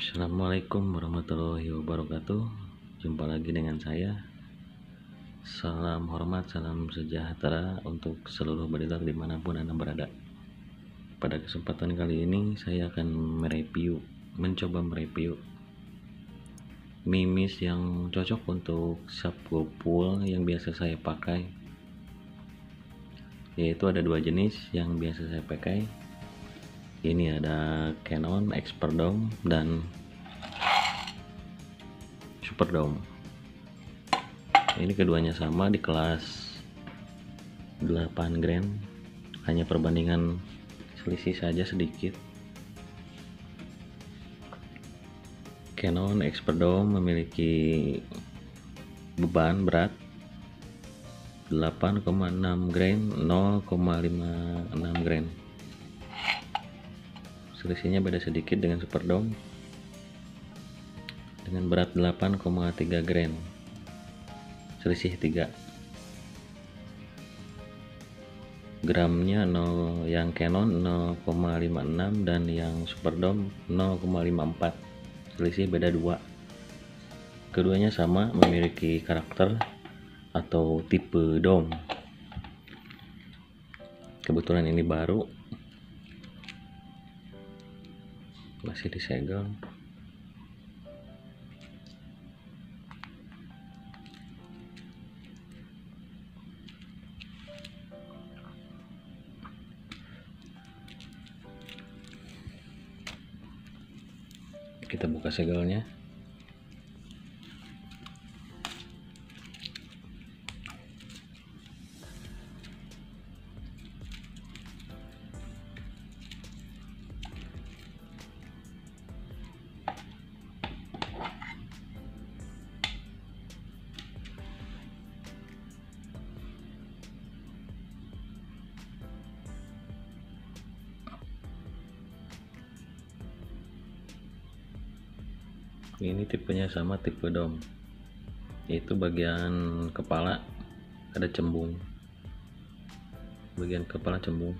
Assalamualaikum warahmatullahi wabarakatuh. Jumpa lagi dengan saya. Salam hormat, salam sejahtera untuk seluruh badiler dimanapun Anda berada. Pada kesempatan kali ini saya akan mencoba mereview mimis yang cocok untuk subwool yang biasa saya pakai. Yaitu ada dua jenis yang biasa saya pakai. Ini ada Canon Experdome dan Superdome. Ini keduanya sama di kelas 8 gram, hanya perbandingan selisih saja sedikit. Canon Experdome memiliki beban berat 8,6 gram, 0,56 gram. Selisihnya beda sedikit dengan Superdome dengan berat 8,3 gram, selisih 3 gramnya. Yang Canon 0,56 dan yang Superdome 0,54, selisih beda 2. Keduanya sama memiliki karakter atau tipe dome. Kebetulan ini baru, masih disegel. Kita buka segelnya. Ini tipenya sama tipe dome, yaitu bagian kepala ada cembung, bagian kepala cembung.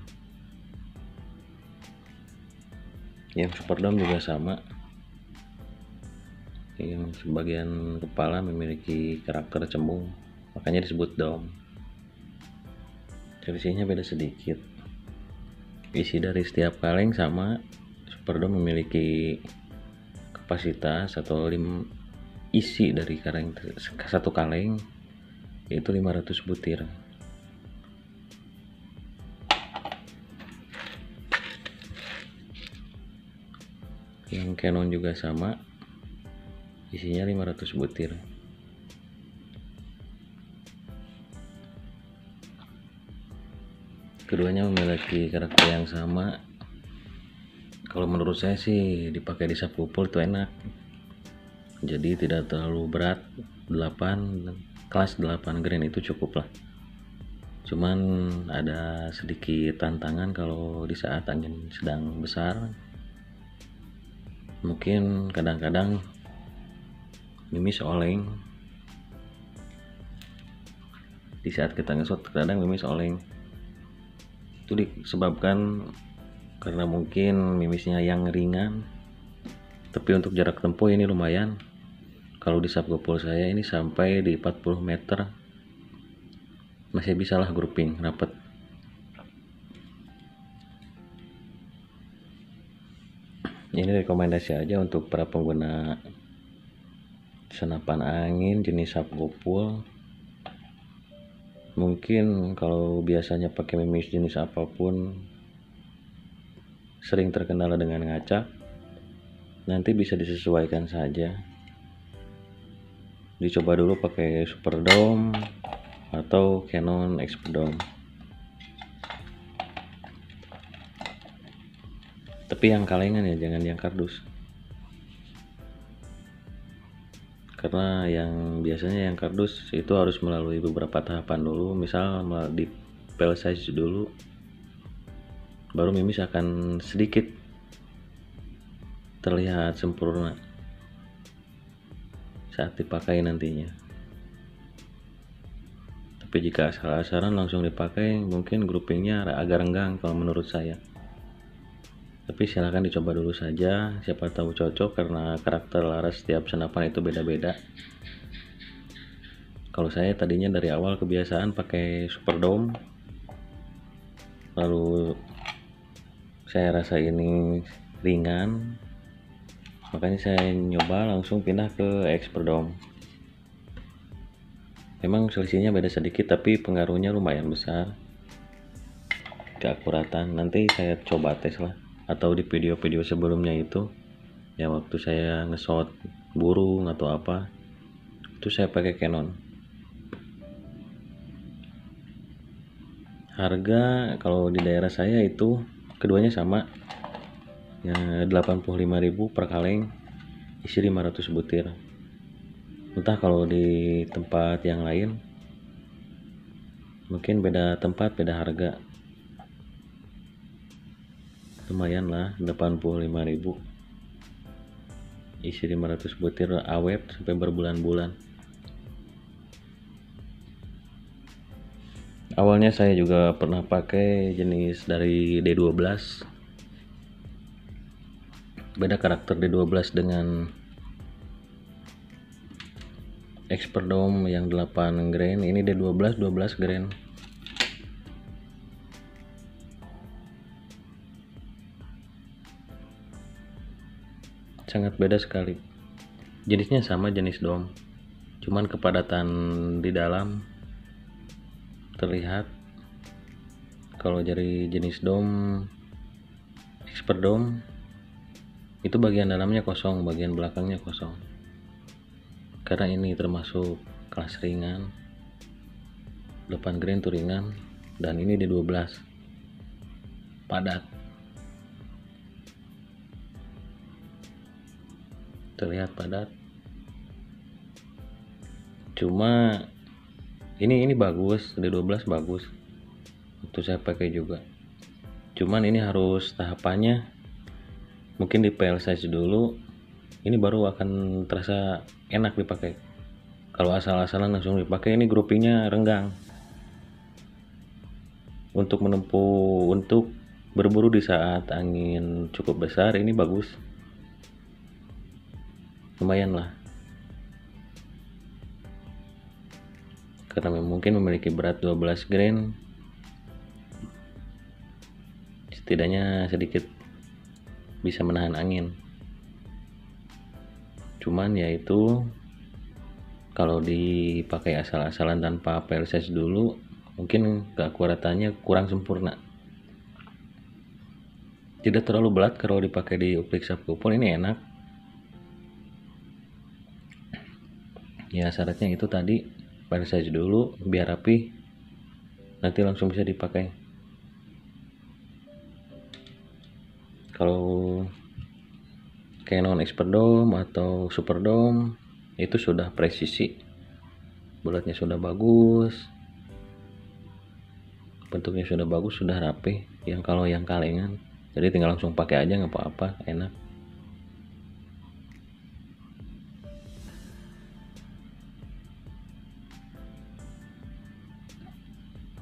Yang Superdome juga sama, yang sebagian kepala memiliki karakter cembung, makanya disebut dome. Selisihnya beda sedikit. Isi dari setiap kaleng sama. Superdome memiliki kapasitas atau isi dari kaleng satu kaleng yaitu 500 butir. Yang Canon juga sama, isinya 500 butir. Keduanya memiliki karakter yang sama. Kalau menurut saya sih dipakai di subwool itu enak, jadi tidak terlalu berat. 8 kelas 8 gram itu cukup lah. Cuman ada sedikit tantangan kalau di saat angin sedang besar. Mungkin kadang-kadang mimis oleng. Di saat kita ngesot kadang mimis oleng. Itu disebabkan karena mungkin mimisnya yang ringan, tapi untuk jarak tempuh ini lumayan. Kalau di subwool saya ini sampai di 40 meter masih bisa lah grouping rapet. Ini rekomendasi aja untuk para pengguna senapan angin jenis subwool. Mungkin kalau biasanya pakai mimis jenis apapun sering terkendala dengan ngacak, nanti bisa disesuaikan saja. Dicoba dulu pakai Superdome atau Canon Experdome. Tapi yang kalengan ya, jangan yang kardus. Karena yang biasanya yang kardus itu harus melalui beberapa tahapan dulu, misal di pel size dulu, baru mimis akan sedikit terlihat sempurna saat dipakai nantinya. Tapi jika asal-asalan langsung dipakai, mungkin groupingnya agak renggang kalau menurut saya. Tapi silahkan dicoba dulu saja, siapa tahu cocok, karena karakter laras setiap senapan itu beda-beda. Kalau saya tadinya dari awal kebiasaan pakai Superdome, lalu saya rasa ini ringan, makanya saya nyoba langsung pindah ke Experdome. Memang selisihnya beda sedikit, tapi pengaruhnya lumayan besar. Keakuratan nanti saya coba tes lah, atau di video-video sebelumnya itu ya, waktu saya nge-shot burung atau apa itu saya pakai Canon. Harga kalau di daerah saya itu keduanya sama ya, 85.000 per kaleng, isi 500 butir. Entah kalau di tempat yang lain mungkin beda tempat beda harga. Lumayan lah, 85.000 isi 500 butir, awet sampai berbulan-bulan. Awalnya saya juga pernah pakai jenis dari D12. Beda karakter D12 dengan Experdome yang 8 grain. Ini D12 12 grain. Sangat beda sekali. Jenisnya sama, jenis dom, cuman kepadatan di dalam terlihat. Kalau dari jenis dom Experdome itu bagian dalamnya kosong, bagian belakangnya kosong. Karena ini termasuk kelas ringan, 8 grain itu ringan, dan ini di 12 padat, terlihat padat. Cuma ini bagus, D12 bagus waktu saya pakai juga. Cuman ini harus tahapannya, mungkin di PL size dulu, ini baru akan terasa enak dipakai. Kalau asal-asalan langsung dipakai, ini groupingnya renggang. Untuk menempuh, untuk berburu di saat angin cukup besar, ini bagus, lumayan lah, karena mungkin memiliki berat 12 grain, setidaknya sedikit bisa menahan angin. Cuman yaitu kalau dipakai asal-asalan tanpa PL size dulu, mungkin keakuratannya kurang sempurna. Tidak terlalu berat kalau dipakai di uplik subcoupler, ini enak. Ya syaratnya itu tadi, PL size dulu biar rapi, nanti langsung bisa dipakai. Kalau Canon Experdome atau Superdome itu sudah presisi, bulatnya sudah bagus, bentuknya sudah bagus, sudah rapi. Kalau yang kalengan, jadi tinggal langsung pakai aja, nggak apa-apa, enak.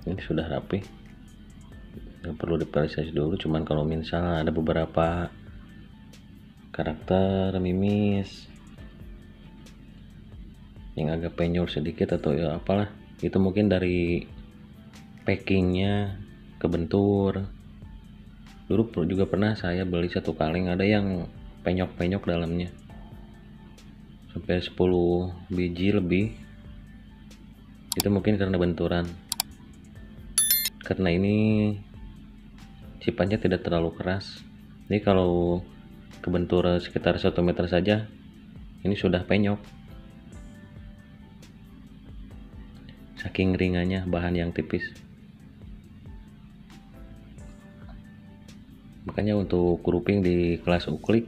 Ini sudah rapi, nggak perlu diproses dulu. Cuman kalau misal ada beberapa karakter mimis yang agak penyul sedikit atau ya apalah, itu mungkin dari packingnya kebentur. Dulu juga pernah saya beli satu kaleng, ada yang penyok-penyok dalamnya sampai 10 biji lebih. Itu mungkin karena benturan, karena ini sifatnya tidak terlalu keras. Ini kalau kebentur sekitar 1 meter saja, ini sudah penyok, saking ringannya bahan yang tipis. Makanya untuk grouping di kelas uklik,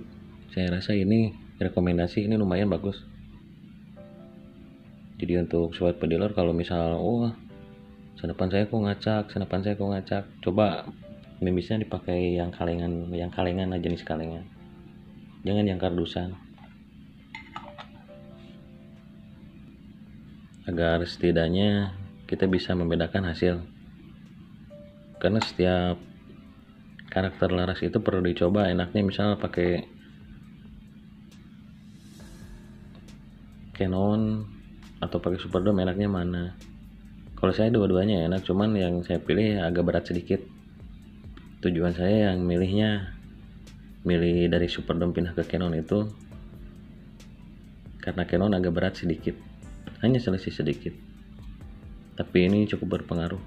saya rasa ini rekomendasi, ini lumayan bagus. Jadi untuk sobat pediler, kalau misal senapan saya kok ngacak, coba mimisnya dipakai yang kalengan lah, jenis kalengan, jangan yang kardusan, agar setidaknya kita bisa membedakan hasil. Karena setiap karakter laras itu perlu dicoba enaknya, misal pakai Canon atau pakai Superdome, enaknya mana? Kalau saya dua-duanya enak, cuman yang saya pilih agak berat sedikit. Tujuan saya yang milih dari Superdome pindah ke Canon itu karena Canon agak berat sedikit, hanya selisih sedikit, tapi ini cukup berpengaruh.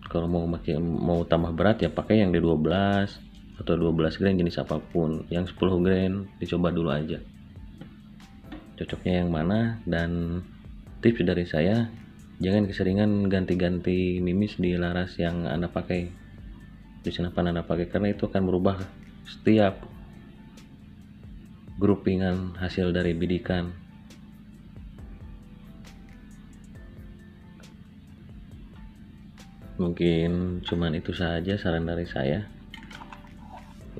Kalau mau tambah berat ya pakai yang di 12 atau 12 grain jenis apapun. Yang 10 grain dicoba dulu aja cocoknya yang mana. Dan tips dari saya, jangan keseringan ganti-ganti mimis di laras yang Anda pakai, di senapan Anda pakai, karena itu akan merubah setiap groupingan hasil dari bidikan. Mungkin cuman itu saja saran dari saya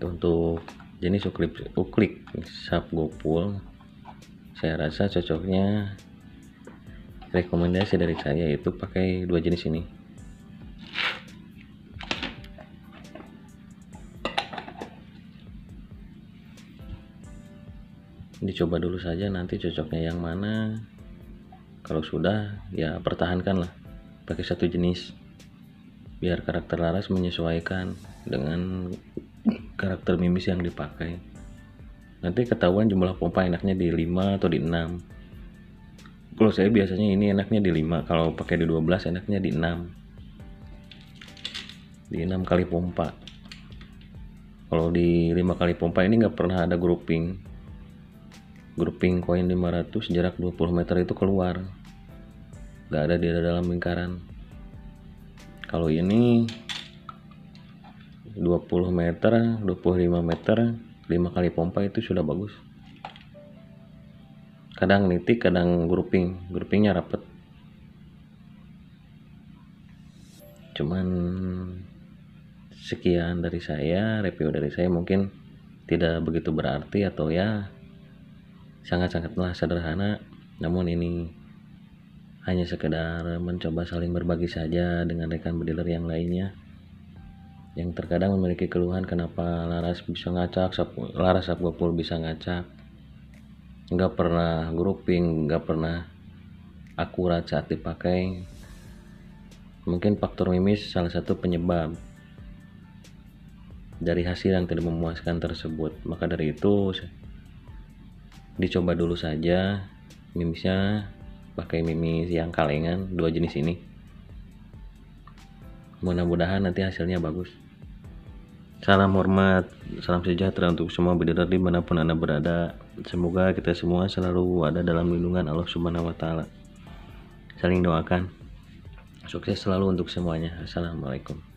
untuk jenis uklik subgopul. Saya rasa cocoknya, rekomendasi dari saya itu pakai dua jenis ini. Dicoba dulu saja nanti cocoknya yang mana. Kalau sudah ya pertahankanlah pakai satu jenis, biar karakter laras menyesuaikan dengan karakter mimis yang dipakai. Nanti ketahuan jumlah pompa enaknya di 5 atau di 6. Kalau saya biasanya ini enaknya di 5, kalau pakai di 12 enaknya di 6. Di 6 kali pompa. Kalau di 5 kali pompa ini nggak pernah ada grouping koin 500 jarak 20 meter itu keluar, nggak ada di dalam lingkaran. Kalau ini 20 meter 25 meter 5 kali pompa itu sudah bagus. Kadang nitik, kadang groupingnya rapet. Cuman sekian dari saya, review dari saya mungkin tidak begitu berarti atau ya sangat-sangatlah sederhana, namun ini hanya sekedar mencoba saling berbagi saja dengan rekan bediler yang lainnya yang terkadang memiliki keluhan kenapa laras bisa ngacak, laras subgopul bisa ngacak, nggak pernah grouping, nggak pernah akurat saat dipakai. Mungkin faktor mimis salah satu penyebab dari hasil yang tidak memuaskan tersebut. Maka dari itu dicoba dulu saja mimisnya, pakai mimis yang kalengan dua jenis ini, mudah-mudahan nanti hasilnya bagus. Salam hormat, salam sejahtera untuk semua bediler dimanapun Anda berada. Semoga kita semua selalu ada dalam lindungan Allah Subhanahu wa Ta'ala. Saling doakan, sukses selalu untuk semuanya. Assalamualaikum.